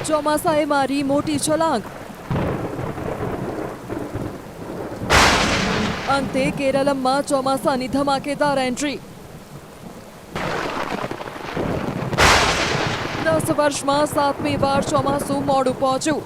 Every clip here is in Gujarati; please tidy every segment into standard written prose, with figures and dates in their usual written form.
ચોમાસાએ મારી મોટી છલાંગ. અંતે કેરળમાં ચોમાસાની ધમાકેદાર એન્ટ્રી. 10 વર્ષમાં 7મી વાર ચોમાસું મોડું પહોંચ્યું.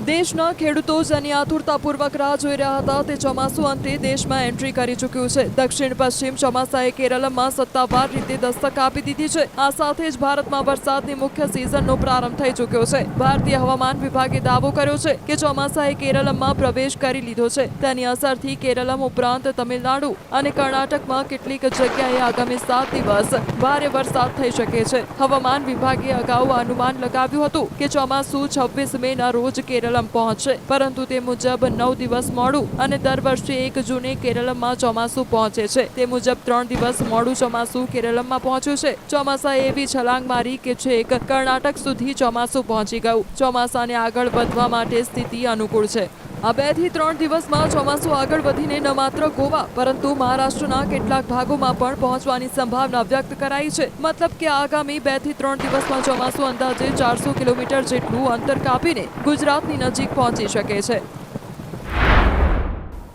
દેશના ખેડૂતો જેની આતુરતાપૂર્વક રાહ જોઈ રહ્યા હતા તે ચોમાસું અંતે દેશમાં એન્ટ્રી કરી ચૂક્યું છે. દક્ષિણ પશ્ચિમ ચોમાસાએ કેરળમાં સત્તાવાર રીતે દસ્તક આપી દીધી છે. આ સાથે જ ભારતમાં વરસાદની મુખ્ય સિઝનનો પ્રારંભ થઈ ચૂક્યો છે. ભારતીય હવામાન વિભાગે દાવો કર્યો છે કે ચોમાસાએ કેરળમાં પ્રવેશ કરી લીધો છે. તેની અસરથી કેરળ ઉપરાંત તમિલનાડુ અને કર્ણાટકમાં કેટલીક જગ્યાએ આગામી 7 દિવસ ભારે વરસાદ થઈ શકે છે. હવામાન વિભાગે અગાઉ અનુમાન લગાવ્યું હતું કે ચોમાસું 26 મેના રોજ કેરળ પહોંચશે, પરંતુ તે મુજબ 9 દિવસ મોડું અને દર વર્ષે 1 જૂને કેરળમાં ચોમાસું પહોંચે છે. તે મુજબ 3 દિવસ મોડું ચોમાસું કેરળમાં પહોંચ્યું છે. ચોમાસાએ એવી છલાંગ મારી કે છેક કર્ણાટક સુધી ચોમાસું પહોંચી ગયું. ચોમાસાને આગળ વધવા માટે સ્થિતિ અનુકૂળ છે. આ 2 થી 3 દિવસમાં ચોમાસું આગળ વધીને ન માત્ર ગોવા પરંતુ મહારાષ્ટ્રના કેટલાક ભાગોમાં પણ પહોંચવાની સંભાવના વ્યક્ત કરાઈ છે. મતલબ કે આગામી 2 થી 3 દિવસમાં ચોમાસું અંદાજે 400 કિલોમીટર જેટલું અંતર કાપીને ગુજરાતની નજીક પહોંચી શકે છે.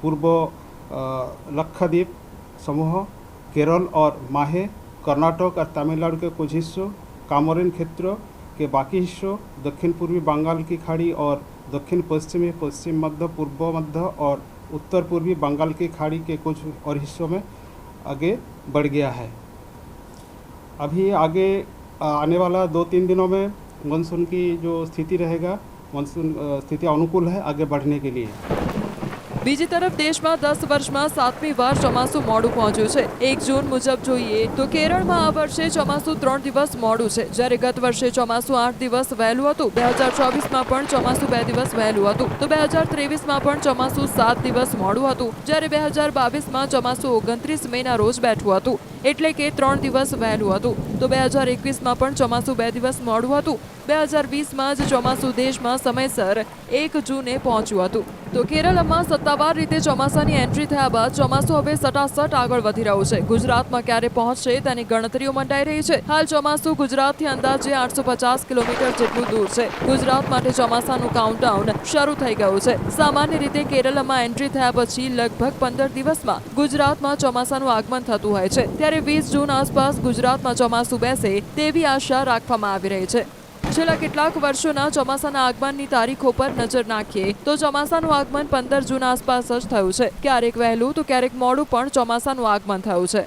पूर्व लक्षद्वीप समूह, केरल और माहे, कर्नाटक और तमिलनाडु के कुछ हिस्सों, कामोरिन क्षेत्र के बाकी हिस्सों, दक्षिण पूर्वी बंगाल की खाड़ी और दक्षिण पश्चिमी, पश्चिम मध्य, पूर्व मध्य और उत्तर पूर्वी बंगाल की खाड़ी के कुछ और हिस्सों में आगे बढ़ गया है. अभी आगे आने वाला 2-3 दिनों में मानसून की जो स्थिति रहेगा, मानसून स्थिति अनुकूल है आगे बढ़ने के लिए. બીજી તરફ દેશમાં 10 વર્ષમાં 7મી વાર ચોમાસું મોડું પહોંચ્યું છે. 1 જૂન મુજબ જોઈએ તો કેરળમાં આ વર્ષે ચોમાસું 3 દિવસ મોડું છે, જ્યારે ગત વર્ષે ચોમાસું 8 દિવસ વહેલું હતું. 2024માં પણ ચોમાસું 2 દિવસ વહેલું હતું, તો 2023માં પણ ચોમાસું 7 દિવસ મોડું હતું, જ્યારે 2022માં ચોમાસું 29 મેના રોજ બેઠું હતું, એટલે કે 3 દિવસ વહેલું હતું. તો 2021માં પણ ચોમાસું 2 દિવસ મોડું હતું. 2020માં જ ચોમાસું દેશમાં સમયસર 1 જૂને પહોંચ્યું હતું. તો કેરળમાં સત્તાવાર રીતે ચોમાસાની એન્ટ્રી થયા બાદ ચોમાસું હવે સટાસટ આગળ વધી રહ્યું છે. ગુજરાતમાં ક્યારે પહોંચશે તેની ગણતરીઓ મંડાઈ રહી છે. હાલ ચોમાસું ગુજરાતથી અંદાજે 850 કિલોમીટર જેટલું દૂર છે. ગુજરાત માટે ચોમાસાનું કાઉન્ટડાઉન શરૂ થઈ ગયું છે. સામાન્ય રીતે કેરળમાં એન્ટ્રી થયા પછી લગભગ 15 દિવસમાં ગુજરાતમાં ચોમાસાનું આગમન થતું હોય છે, ત્યારે 20 જૂન આસપાસ ગુજરાતમાં ચોમાસું બેસે તેવી આશા રાખવામાં આવી રહી છે. છેલ્લા કેટલાક વર્ષોના ચોમાસાના આગમનની તારીખો પર નજર નાખીએ તો ચોમાસાનું આગમન 15 જૂન આસપાસ જ થયું છે. ક્યારેક વહેલું તો ક્યારેક મોડું પણ ચોમાસાનું આગમન થયું છે.